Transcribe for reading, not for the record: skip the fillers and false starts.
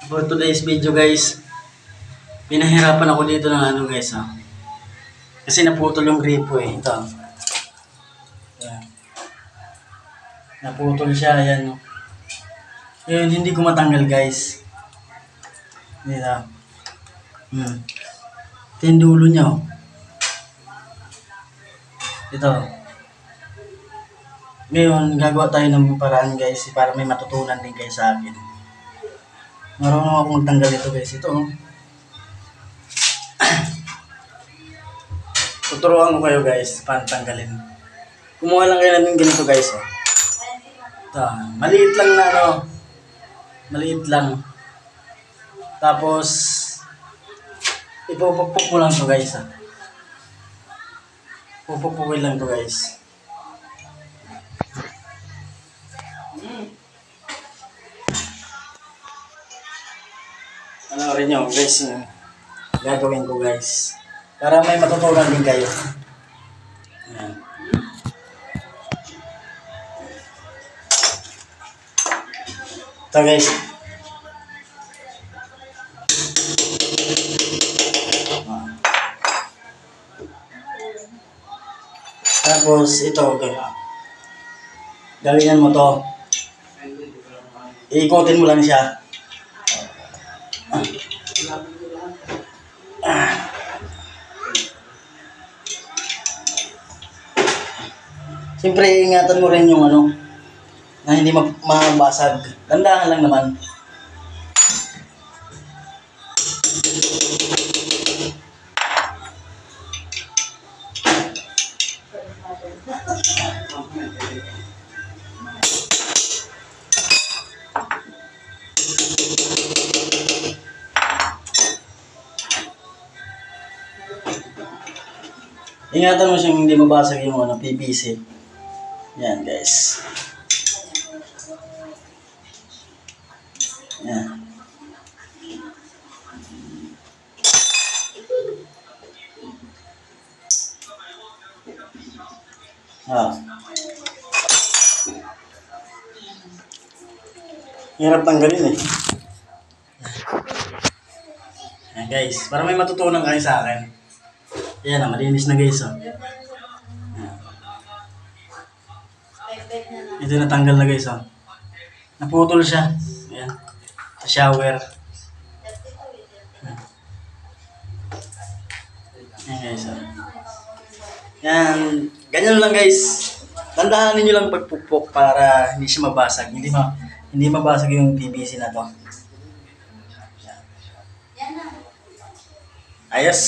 For today's video guys, pinahirapan ako dito ng ano guys ha. Kasi naputol yung gripo eh. Ito. Yan. Naputol siya, ayan. Yun, hindi ko matanggal guys. Dito. Ito yung dulo niya oh. Ito. Ngayon, gagawa tayo ng paraan guys para may matutunan din kayo sa akin. Marunong ako magtanggal ito guys. Ito oh. Tuturuan ko kayo guys paano tanggalin. Kumuha lang kayo natin ganito guys oh. Ito, maliit lang na ano. Maliit lang. Tapos ipupukpuk mo lang to guys ha. Pupukpukin lang to guys. Ano rin nyo guys, gagawin ko guys. Para may matutunan din kayo. Ayan. Ito guys. Tapos ito, gawin mo to. Iikutin mo lang siya. Siyempre, ingatan mo rin yung ano, na hindi mabasag. Dandahan lang naman. Ingatan mo siyang hindi mabasag yung ano, PVC. Yan guys. Yan. Hirap tanggalin eh. Yan guys, para may matutunan kayo sa akin. Yan na, malinis na guys oh. Ito natanggal na guys oh. Naputol siya. Ayan. Sa shower. Ayan guys oh. Yan. Ganyan lang guys. Tandaan niyo lang pagpupok para hindi siya mabasag. Hindi mabasag yung PVC na to. Ayos.